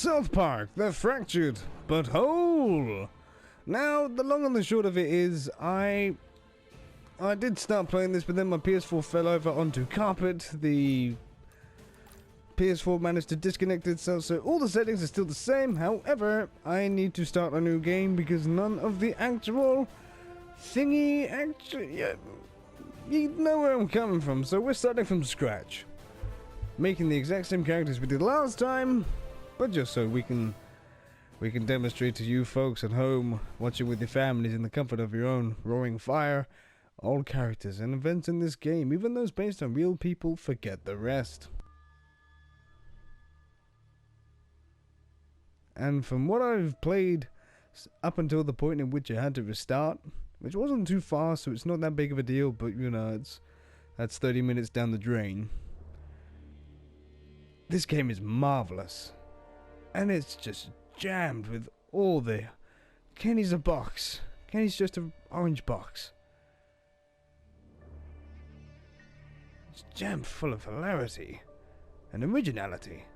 South Park, the fractured but whole. Now, the long and the short of it is, I did start playing this, but then my PS4 fell over onto carpet. The PS4 managed to disconnect itself, so all the settings are still the same. However, I need to start a new game because none of the actual thingy actually... Yeah, you know where I'm coming from, so we're starting from scratch. Making the exact same characters we did last time, but just so we can demonstrate to you folks at home, watching with your families in the comfort of your own roaring fire, all characters and events in this game, even those based on real people, forget the rest. And from what I've played up until the point in which I had to restart, which wasn't too far, so it's not that big of a deal, but you know, that's 30 minutes down the drain. This game is marvelous, and it's just jammed with all the... Kenny's a box. Kenny's just an orange box. It's jammed full of hilarity and originality.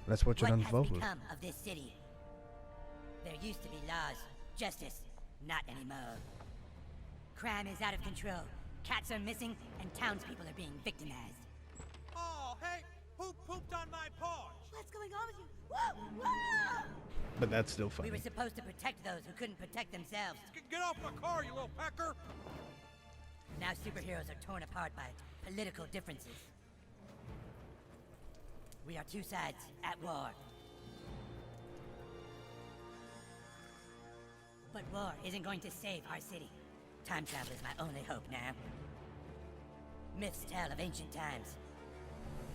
Let's watch it unfold. What has become of this city? There used to be laws, justice, not anymore. Crime is out of control. Cats are missing, and townspeople are being victimized. Oh, hey! Who pooped on my porch? What's going on with you? Whoa! Whoa! But that's still funny. We were supposed to protect those who couldn't protect themselves. Get off my car, you little pecker! Now superheroes are torn apart by political differences. We are two sides at war. But war isn't going to save our city. Time travel is my only hope now. Myths tell of ancient times,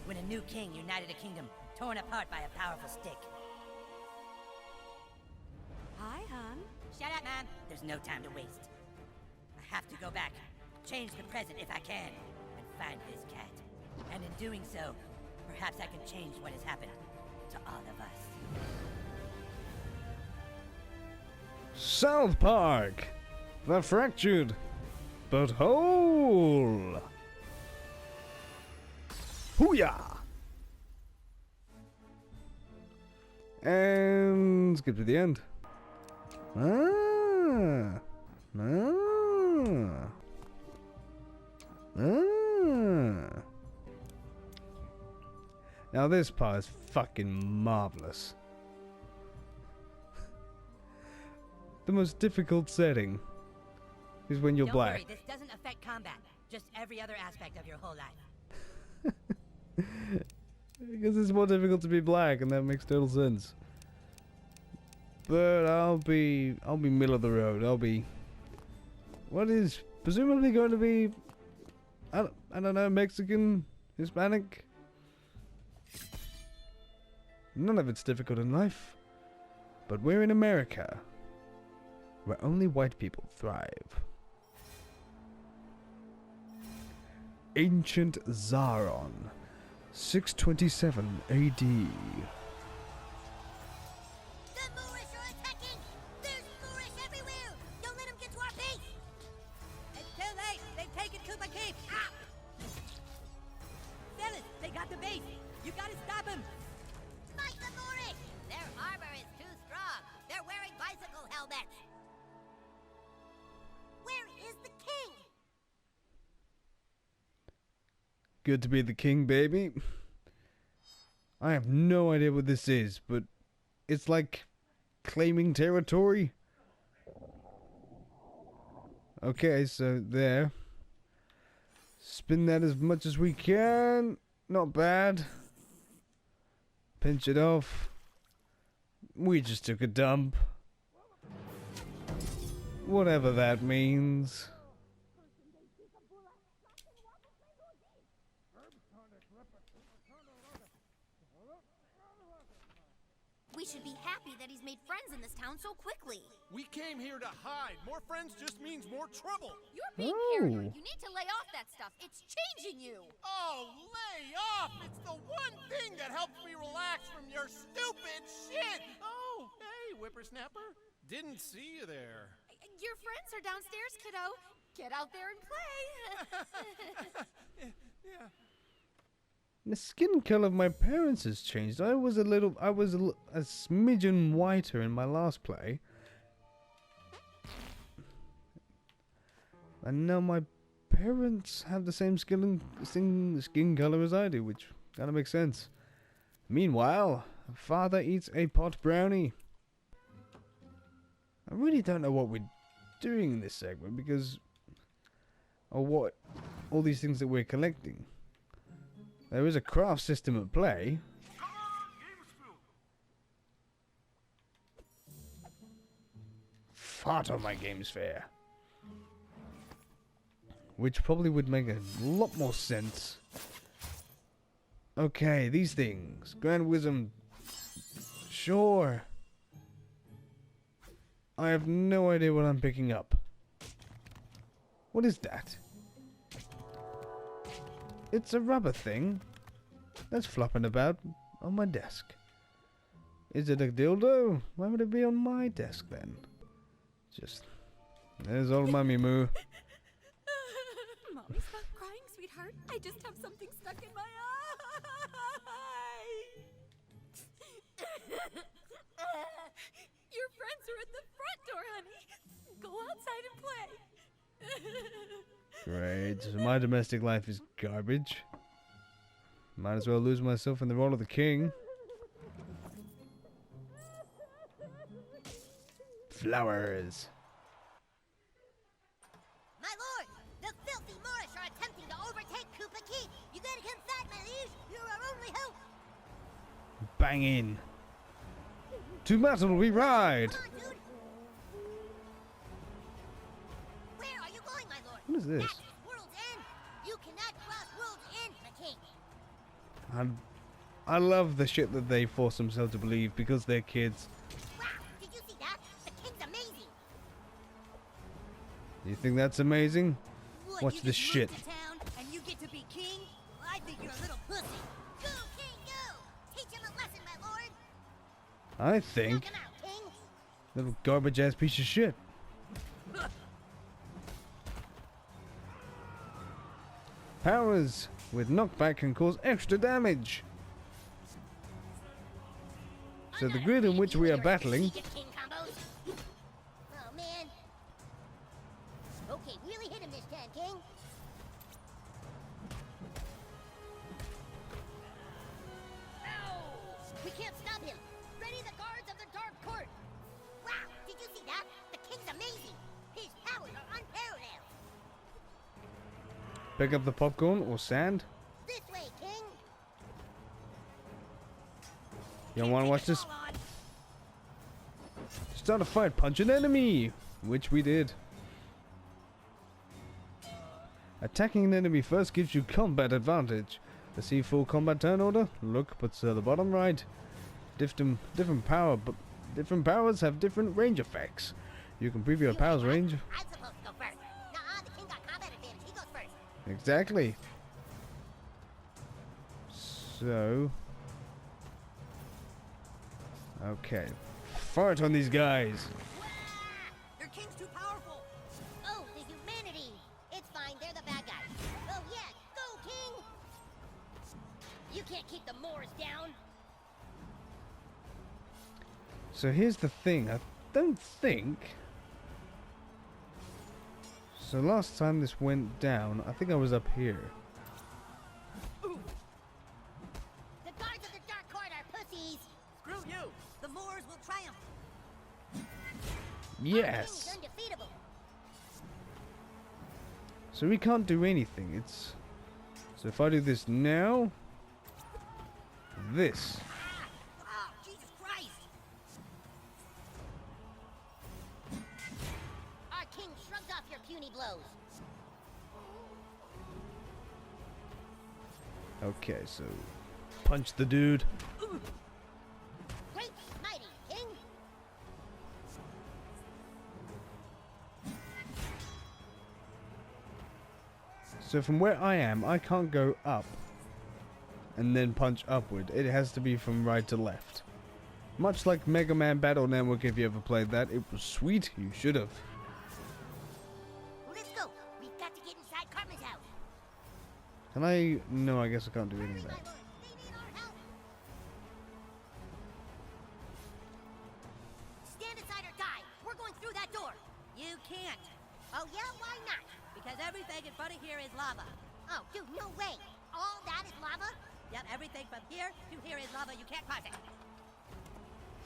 when a new king united a kingdom torn apart by a powerful stick. Hi, hon. Shut up, Mom! There's no time to waste. I have to go back, change the present if I can, and find this cat. And in doing so, perhaps I can change what has happened to all of us. South Park, the fractured but whole. Hoo-yah! And skip to the end. Now this part is fucking marvelous. The most difficult setting is when you're black. Don't worry, this doesn't affect combat, just every other aspect of your whole life. Because it's more difficult to be black, and that makes total sense. But I'll be middle of the road. I'll be what is presumably going to be I don't know, Mexican, Hispanic. None of it's difficult in life. But we're in America, where only white people thrive. Ancient Zaron, 627 AD. The Moorish are attacking! There's Moorish everywhere! Don't let them get to our base! It's too late! They've taken Kupa Keep! Ah! Fellas, they got the base! You gotta stop them! Fight the Moorish! Their armor is too strong! They're wearing bicycle helmets! Where is the king? Good to be the king, baby. I have no idea what this is, but it's like claiming territory. Okay, so there. Spin that as much as we can. Not bad. Pinch it off. We just took a dump. Whatever that means. We should be happy that he's made friends in this town so quickly. We came here to hide. More friends just means more trouble. You're being Oh. paranoid. You need to lay off that stuff. It's changing you. Oh, lay off! It's the one thing that helps me relax from your stupid shit! Oh, hey, whippersnapper. Didn't see you there. Your friends are downstairs, kiddo. Get out there and play. Yeah. The skin color of my parents has changed. I was a smidgen whiter in my last play. And now my parents have the same skin color as I do, which kind of makes sense. Meanwhile, father eats a pot brownie. I really don't know what we're doing in this segment because... or what... all these things that we're collecting. There is a craft system at play. Fart on my games fair. Which probably would make a lot more sense. Okay, these things. Grand Wisdom. Sure. I have no idea what I'm picking up. What is that? It's a rubber thing that's flopping about on my desk. Is it a dildo? Why would it be on my desk then? Just... there's old Mummy Moo. Mommy, stop crying, sweetheart. I just have something stuck in my eye. Your friends are at the front door, honey. Go outside and play. Great. So my domestic life is garbage. Might as well lose myself in the role of the king. Flowers. My lord, the filthy Moorish are attempting to overtake Koopa Keep. You gotta come fight, my liege. You're our only hope. Bang in. To battle we ride. Come on, dude. Where are you going, my lord? What is this? That's World's End. You cannot cross World's End, my king. I love the shit that they force themselves to believe because they're kids. Wow, did you see that? The king's amazing. Do you think that's amazing? What, Watch you this just shit. moved to town and you get to be king? Well, I think you're a little pussy. Go, king, go. Teach him a lesson, my lord. I think. Knock him out, king. Little garbage ass piece of shit. Powers with knockback can cause extra damage. So the grid in which we are battling. King combos. Oh man. Okay, really hit him this time, king. Ow! We can't stop him. Ready the guards of the Dark Court. Wow, did you see that? The king's amazing. His powers are unparalleled. Pick up the popcorn or sand. This way, king. You don't want to watch this? Hold on. Start a fight, punch an enemy! Which we did. Attacking an enemy first gives you combat advantage. To see full combat turn order, look but the bottom right. Different powers have different range effects. You can preview a power's range. I'm supposed to go first. Nuh-uh, the king got combat advantage. He goes first. Exactly. So... okay. Fart on these guys. Your king's too powerful. Oh, the humanity. It's fine. They're the bad guys. Oh, yeah. Go, king. You can't keep the Moors down. So here's the thing. I don't think... so last time this went down, I think I was up here. The guards of the Dark Court are pussies. Screw you! The Moors will triumph. Yes! King's undefeatable. So we can't do anything. It's... so if I do this now... this. Oh, Jesus Christ. Our king shrugged off your puny blows. Okay, so... punch the dude. Great, mighty king. So from where I am, I can't go up and then punch upward. It has to be from right to left. Much like Mega Man Battle Network, if you ever played that. It was sweet. You should have. Let's go. We've got to get inside Cartman's house. Can I? No, I guess I can't do any of My that. lord, they need our help. Stand aside or die. We're going through that door. You can't, Oh yeah, why not? because everything in front of here is lava. Oh, dude, no way. All that is lava? Yep, everything from here to here is lava. You can't cross it.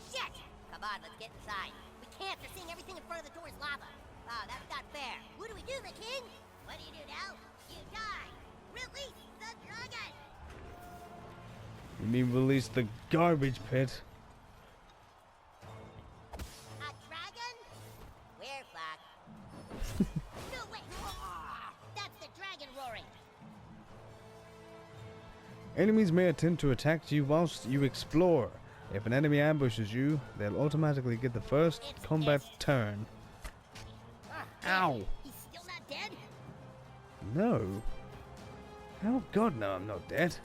Shit! Come on, let's get inside. We can't. They're saying everything in front of the door is lava. Wow, that's not fair. What do we do, the king? What do you do now? You die. Release the dragon. You mean release the garbage pit? A dragon? Where, Flock? No way. That's the dragon roaring. Enemies may attempt to attack you whilst you explore. If an enemy ambushes you, they'll automatically get the first combat turn. Ow! He's still not dead? No. Oh god, no, I'm not dead.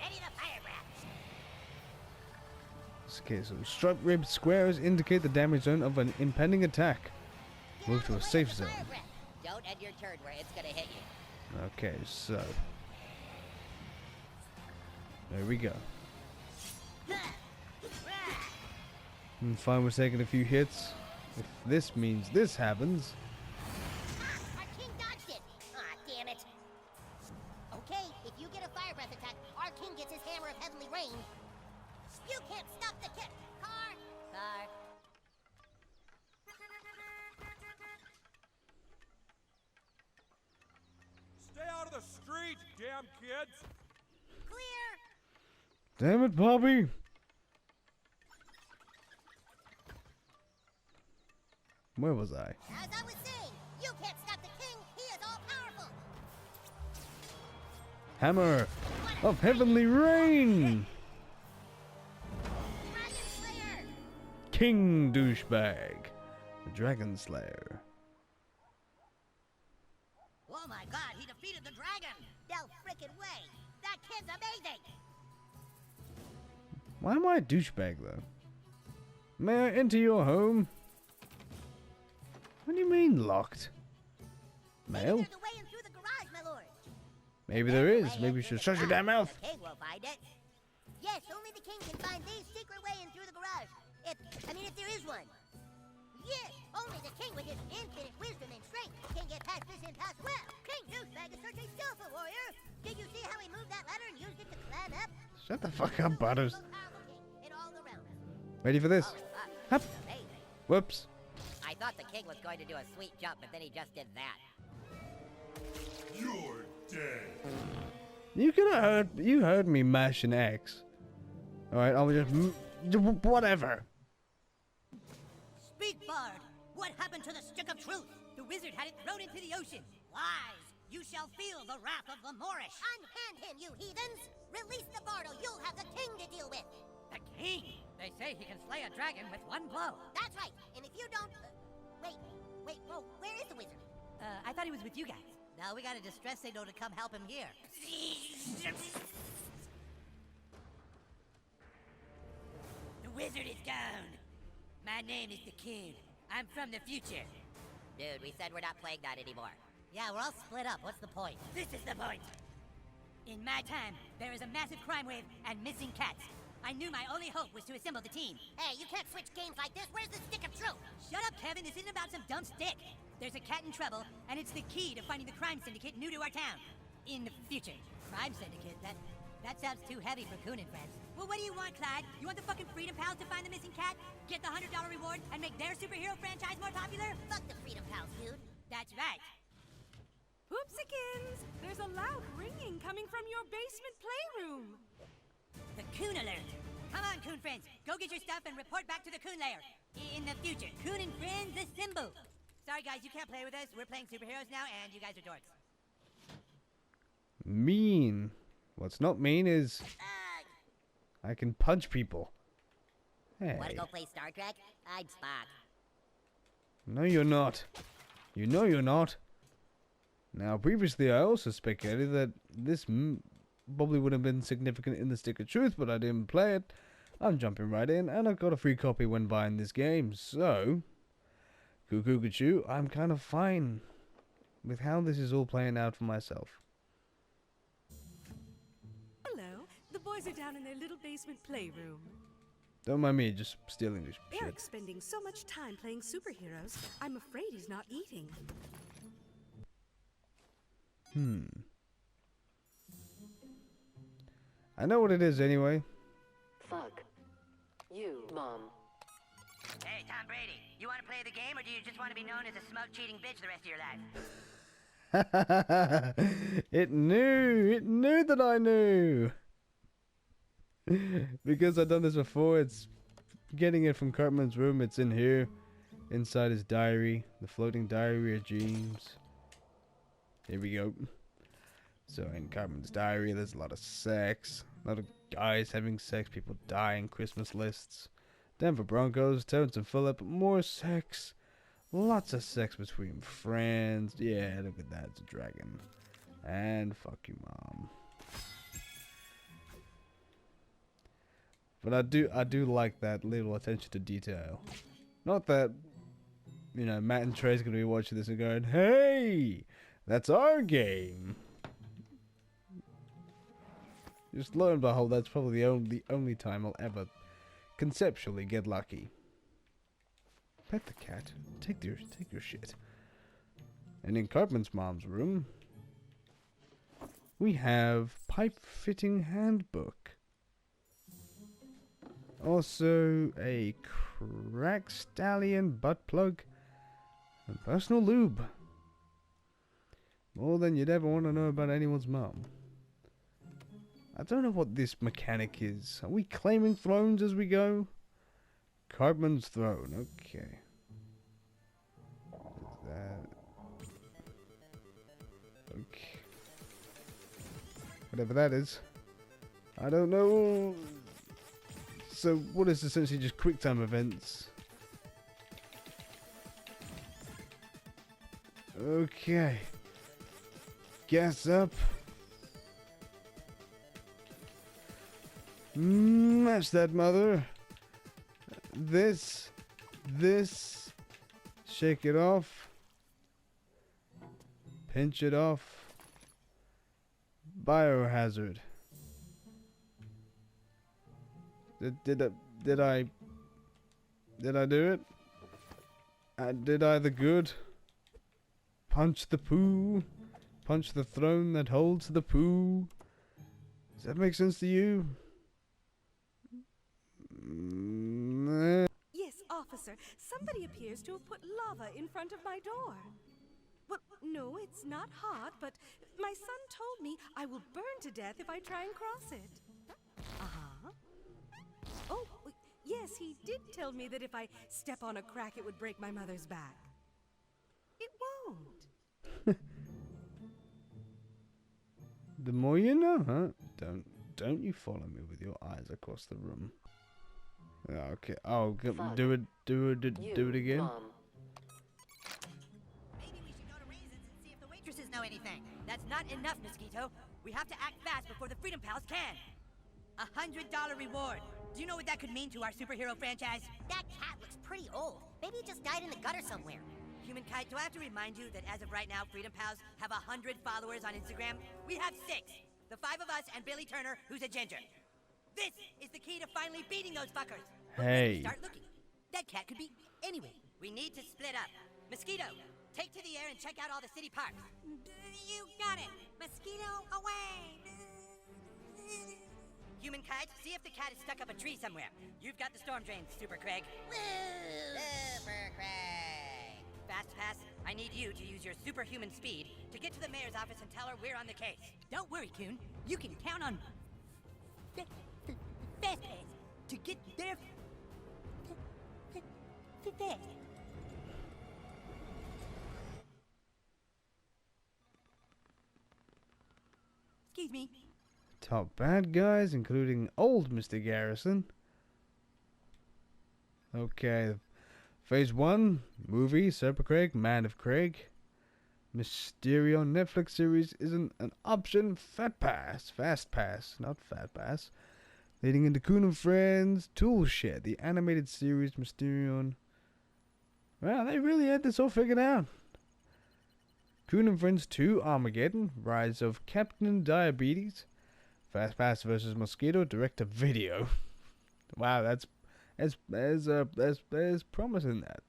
Ready to fire breath. Okay, so striped ribbed squares indicate the damage zone of an impending attack. Move to a safe zone. Don't end your turn where it's gonna hit you. Okay, so there we go. I'm fine with taking a few hits. If this means this happens, Our king dodged it. Ah, damn it. Okay, if you get a fire breath attack, our king gets his hammer of heavenly rain. You can't stop the kick. Car. Car. Stay out of the street, damn kids! Clear. damn it, Bobby! Where was I? As I was saying, you can't stop the king. He is all powerful. Hammer of heavenly rain! Dragon Slayer. King douchebag, the Dragon Slayer. Oh my god, he defeated the dragon! No frickin' way. That kid's amazing. Why am I a douchebag though? May I enter your home? What do you mean locked? Mail? There's a way in through the garage, my lord. Maybe there is. Maybe you should shut your damn mouth. The king will find it. Yes, only the king can find the secret way in through the garage. If there is one. Yes, only the king with his infinite wisdom and strength can get past this impasse. Well, King Douchebag is such a skillful warrior. Did you see how he moved that ladder and used it to climb up? Shut the fuck up, Butters. Most powerful king in all the realms. Ready for this? Hup. Amazing. Whoops. I thought the king was going to do a sweet jump, but then he just did that. You're dead. You could have heard. You heard me mashing X. All right, I'll just whatever. Speak, Bard! What happened to the stick of truth? The wizard had it thrown into the ocean. Lies! You shall feel the wrath of the Moorish. Unhand him, you heathens! Release the bardo. You'll have the king to deal with. The king! They say he can slay a dragon with one blow. That's right. And if you don't, wait. Whoa, where is the wizard? I thought he was with you guys. Now we got a distress signal to come help him here. The wizard is gone. My name is the King. I'm from the future. Dude, we said we're not playing that anymore. Yeah, we're all split up. What's the point? This is the point. In my time, there is a massive crime wave and missing cats. I knew my only hope was to assemble the team. Hey, you can't switch games like this. Where's the stick of truth? Shut up, Kevin. This isn't about some dumb stick. There's a cat in trouble, and it's the key to finding the crime syndicate new to our town. In the future. Crime syndicate? That sounds too heavy for Coon and friends. Well, what do you want, Clyde? You want the fucking Freedom Pals to find the missing cat? Get the $100 reward and make their superhero franchise more popular? Fuck the Freedom Pals, dude. That's right. Hoopsikins! There's a loud ringing coming from your basement playroom. The Coon Alert. Come on, Coon friends. Go get your stuff and report back to the Coon Lair. In the future. Coon and friends assemble. Sorry, guys, you can't play with us. We're playing superheroes now, and you guys are dorks. Mean. What's not mean is I can punch people. Hey. Wanna go play Star Trek? I'm Spock. No, you're not. You know you're not. Now, previously I also speculated that this probably would have been significant in the Stick of Truth, but I didn't play it. I'm jumping right in, and I got a free copy when buying this game, so... Cuckoo Cuckoo, I'm kind of fine with how this is all playing out for myself. Hello. The boys are down in their little basement playroom. Don't mind me just stealing this shit. Eric's spending so much time playing superheroes, I'm afraid he's not eating. I know what it is anyway. Fuck. You, Mom. Hey, Tom Brady, you want to play the game, or do you just want to be known as a smug, cheating bitch the rest of your life? It knew that I knew. Because I've done this before, it's getting it from Cartman's room. It's in here, inside his diary, the floating diary of dreams. Here we go. So in Cartman's diary, there's a lot of sex, a lot of guys having sex, people dying, Christmas lists. Denver Broncos, Terrence and Phillip, more sex. Lots of sex between friends. Yeah, look at that, it's a dragon. And fuck you, Mom. But I do like that little attention to detail. Not that, you know, Matt and Trey's gonna be watching this and going, hey, that's our game. Just lo and behold, that's probably the only time I'll ever conceptually get lucky. Pet the cat. Take your shit. And in Cartman's mom's room, we have pipe fitting handbook. Also a crack stallion butt plug and personal lube. More than you'd ever want to know about anyone's mom. I don't know what this mechanic is. Are we claiming thrones as we go? Cartman's throne, okay. That... Okay. Whatever that is. I don't know. So, what is essentially just quick time events? Okay. Gas up. Match that, mother. This. Shake it off. Pinch it off. Biohazard. Did I do it? Did I the good? Punch the poo. Punch the throne that holds the poo. Does that make sense to you? Yes, officer. Somebody appears to have put lava in front of my door. Well, no, it's not hot, but my son told me I will burn to death if I try and cross it. Uh-huh. Oh, yes, he did tell me that if I step on a crack, it would break my mother's back. It won't. The more you know, huh? Don't you follow me with your eyes across the room. Okay. Oh, do it again. Mom. Maybe we should go to Raisins and see if the waitresses know anything. That's not enough, Mosquito. We have to act fast before the Freedom Pals can. $100 reward. Do you know what that could mean to our superhero franchise? That cat looks pretty old. Maybe it just died in the gutter somewhere. Human Kite, do I have to remind you that as of right now, Freedom Pals have 100 followers on Instagram? We have 6. The 5 of us and Billy Turner, who's a ginger. This is the key to finally beating those fuckers. But when we start looking, that cat could be anywhere. We need to split up. Mosquito, take to the air and check out all the city parks. You got it. Mosquito away. Human Kite, see if the cat is stuck up a tree somewhere. You've got the storm drains, Super Craig. Woo! Super Craig. Fast Pass, I need you to use your superhuman speed to get to the mayor's office and tell her we're on the case. Don't worry, Coon. You can count on Fast Pass to get there fast. Excuse me. Top bad guys, including old Mr. Garrison. Okay. Phase 1, movie, Super Craig, Man of Craig. Mysterio Netflix series isn't an option. Fast pass, not fat pass. Leading into Coon and Friends, Toolshed, the animated series Mysterion. Wow, they really had this all figured out. Coon and Friends 2, Armageddon, Rise of Captain Diabetes, Fast Pass vs. Mosquito, direct to video. Wow, that's as promising that.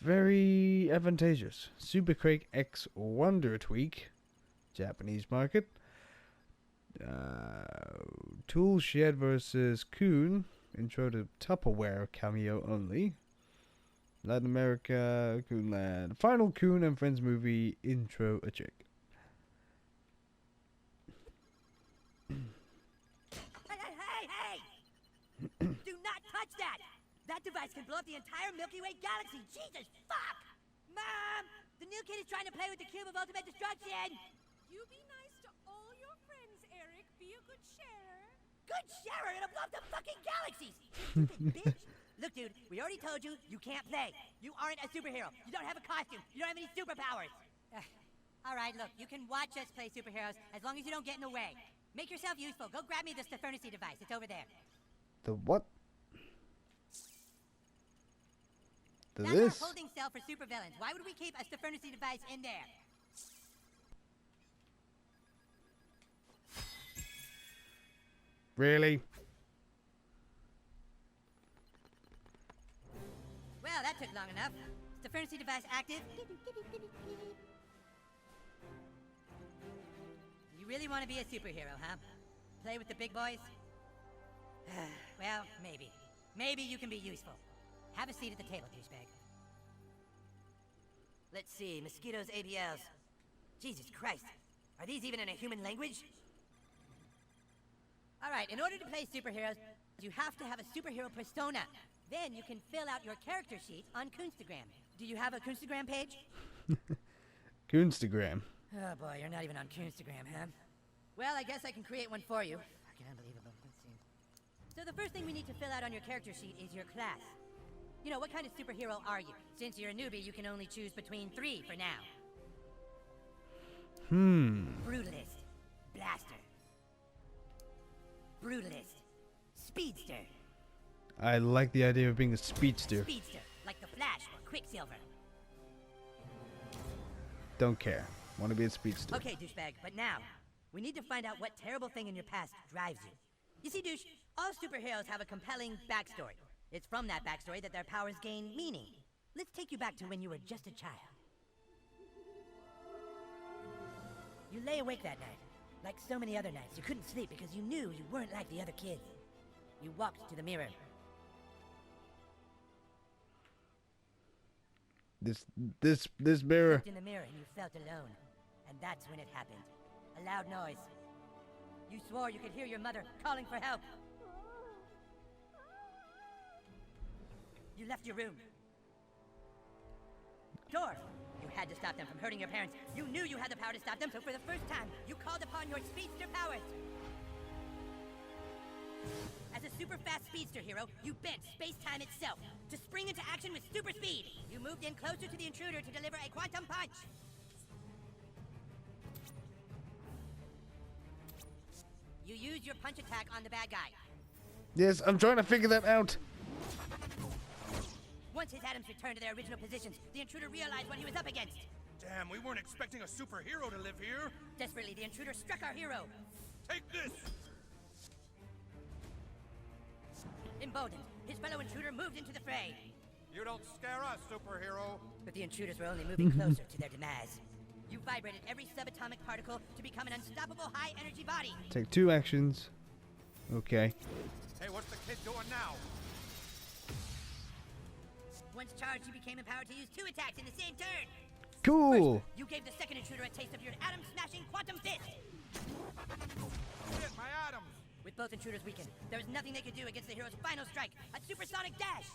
Very advantageous. Super Crate X Wonder Tweak, Japanese market. Toolshed vs. Coon, intro to Tupperware cameo only. Latin America, Coonland. Final Coon and Friends movie, intro a chick. Hey! Do not touch that! That device can blow up the entire Milky Way galaxy! Jesus, fuck! Mom! The new kid is trying to play with the cube of ultimate destruction! You be nice to all your friends, Eric. Be a good sharer. Good sharer! It'll blow up the fucking galaxies! You stupid bitch! Look, dude, we already told you, you can't play. You aren't a superhero. You don't have a costume. You don't have any superpowers. Alright, look, you can watch us play superheroes as long as you don't get in the way. Make yourself useful. Go grab me the Stefurnacy device. It's over there. The what? That's our holding cell for supervillains. Why would we keep a Stefurnacy device in there? Really? Well, that took long enough. Stefurnacy device active. You really want to be a superhero, huh? Play with the big boys? Well, maybe. Maybe you can be useful. Have a seat at the table, douchebag. Let's see, mosquitoes, ABLs. Jesus Christ. Are these even in a human language? Alright, in order to play superheroes, you have to have a superhero persona. Then you can fill out your character sheet on Coonstagram. Do you have a Coonstagram page? Coonstagram. Oh boy, you're not even on Coonstagram, huh? Well, I guess I can create one for you. Fucking unbelievable. Let's see. So the first thing we need to fill out on your character sheet is your class. You know, what kind of superhero are you? Since you're a newbie, you can only choose between 3 for now. Brutalist. Blaster. Brutalist. Speedster. I like the idea of being a speedster. Speedster, like the Flash or Quicksilver. Don't care. Want to be a speedster. Okay, douchebag, but now, we need to find out what terrible thing in your past drives you. You see, douche, all superheroes have a compelling backstory. It's from that backstory that their powers gain meaning. Let's take you back to when you were just a child. You lay awake that night. Like so many other nights, you couldn't sleep because you knew you weren't like the other kids. You walked to the mirror. This mirror. Looked in the mirror and you felt alone. And that's when it happened. A loud noise. You swore you could hear your mother calling for help. You left your room. Dwarf! You had to stop them from hurting your parents. You knew you had the power to stop them, so for the first time, you called upon your speedster powers. As a super fast speedster hero, you bent space-time itself to spring into action with super speed. You moved in closer to the intruder to deliver a quantum punch. You used your punch attack on the bad guy. Yes, I'm trying to figure that out. Once his atoms returned to their original positions, the intruder realized what he was up against. Damn, we weren't expecting a superhero to live here. Desperately, the intruder struck our hero. Take this! Emboldened, his fellow intruder moved into the fray. You don't scare us, superhero. But the intruders were only moving closer to their demise. You vibrated every subatomic particle to become an unstoppable high-energy body. Take 2 actions. Okay. Hey, what's the kid doing now? Once charged, you became empowered to use 2 attacks in the same turn. Cool. First, you gave the second intruder a taste of your atom-smashing quantum fist. Shit, my atoms! With both intruders weakened, there was nothing they could do against the hero's final strike, a supersonic dash.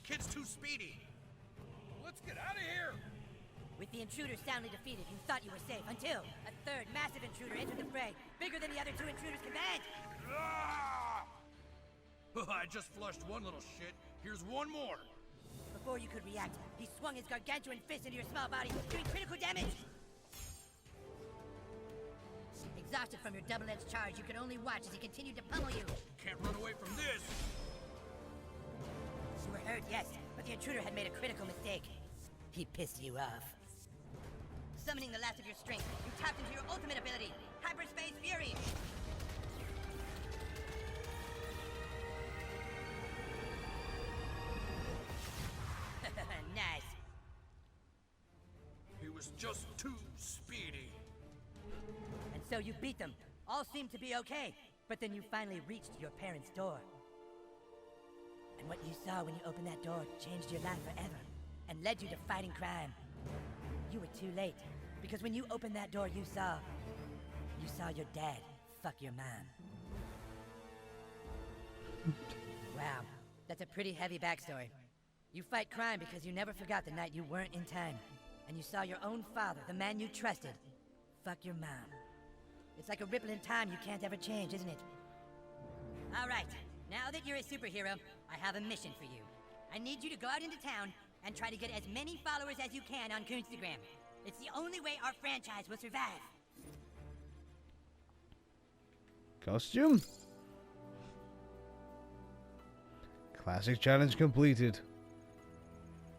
Kid's too speedy. Let's get out of here! With the intruder soundly defeated, you thought you were safe until a third massive intruder entered the fray, bigger than the other 2 intruders combined. Ah! I just flushed one little shit. Here's one more. before you could react, he swung his gargantuan fist into your small body, doing critical damage! Exhausted from your double-edged charge, you could only watch as he continued to pummel you. Can't run away from this. You were hurt, yes, but the intruder had made a critical mistake. He pissed you off. Summoning the last of your strength, you tapped into your ultimate ability, Hyperspace Fury! Nice. He was just too speedy. And so you beat them. All seemed to be okay. But then you finally reached your parents' door. And what you saw when you opened that door changed your life forever. And led you to fighting crime. You were too late. Because when you opened that door, you saw your dad fuck your mom. Wow. That's a pretty heavy backstory. You fight crime because you never forgot the night you weren't in time. And you saw your own father, the man you trusted, fuck your mom. It's like a ripple in time you can't ever change, isn't it? Alright, now that you're a superhero, I have a mission for you. I need you to go out into town and try to get as many followers as you can on Coonstagram. It's the only way our franchise will survive. Costume? Classic challenge completed.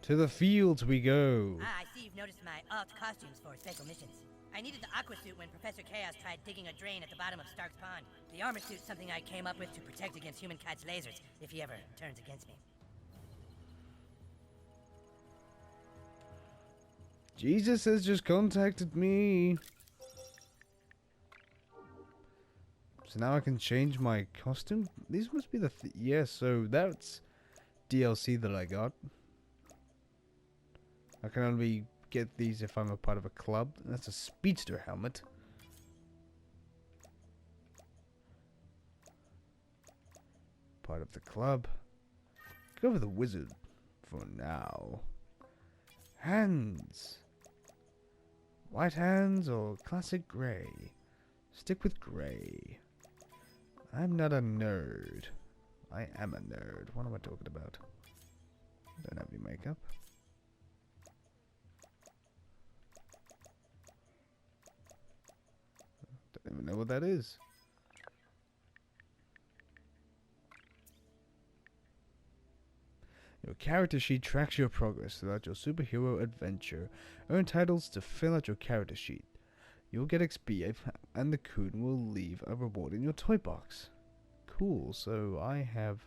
To the fields we go. Ah, I see you've noticed my alt costumes for special missions. I needed the aqua suit when Professor Chaos tried digging a drain at the bottom of Stark's Pond. The armor suit's something I came up with to protect against Humankind's lasers, if he ever turns against me. Jesus has just contacted me. So now I can change my costume? These must be the... Yes, so that's DLC that I got. I can only get these if I'm a part of a club. That's a speedster helmet. Part of the club. Go with the wizard for now. Hands. White hands or classic grey? Stick with grey. I'm not a nerd. I am a nerd. What am I talking about? I don't have any makeup. Don't even know what that is. Your character sheet tracks your progress throughout your superhero adventure. Earn titles to fill out your character sheet. You'll get XP and the Coon will leave a reward in your toy box. Cool, so I have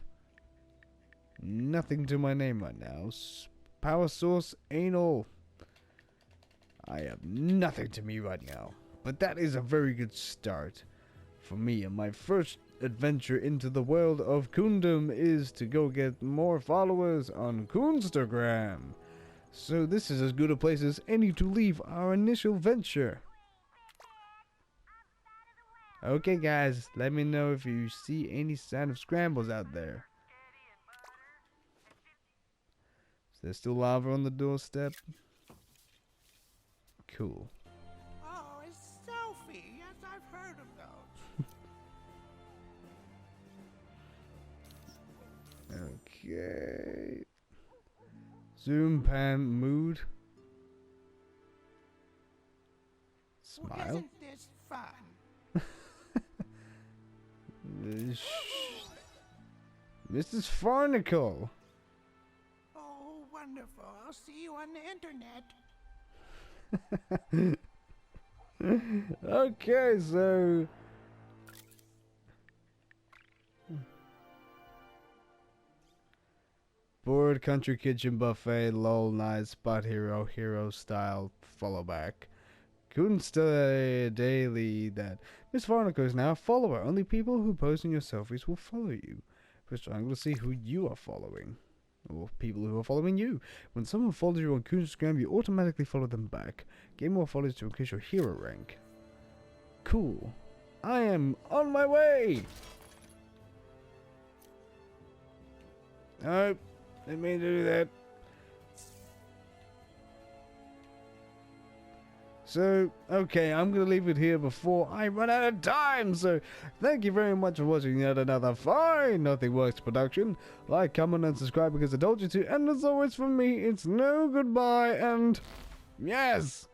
nothing to my name right now. Power source anal. I have nothing to me right now. But that is a very good start for me, and my first adventure into the world of Coondom is to go get more followers on Coonstagram. So this is as good a place as any to leave our initial venture. Okay guys, let me know if you see any sign of scrambles out there. Is there still lava on the doorstep? Cool. Oh, it's Sophie. Yes, I've heard of those. Okay. Zoom, pan, mood. Well, Smile. isn't this fun? Mrs. Farnacle. Oh, wonderful. I'll see you on the internet. Okay, so... Bored Country Kitchen Buffet, lol, nice, spot hero, hero style, follow back. Couldn't stay daily that Miss Varnico is now a follower. Only people who post in your selfies will follow you. Press triangle to see who you are following. Or people who are following you. When someone follows you on Instagram, you automatically follow them back. Gain more followers to increase your hero rank. Cool. I am on my way! Nope. Didn't mean to do that. So, okay, I'm going to leave it here before I run out of time. So, thank you very much for watching yet another fine Nothing Works production. Like, comment, and subscribe because I told you to. And as always from me, it's no goodbye and yes!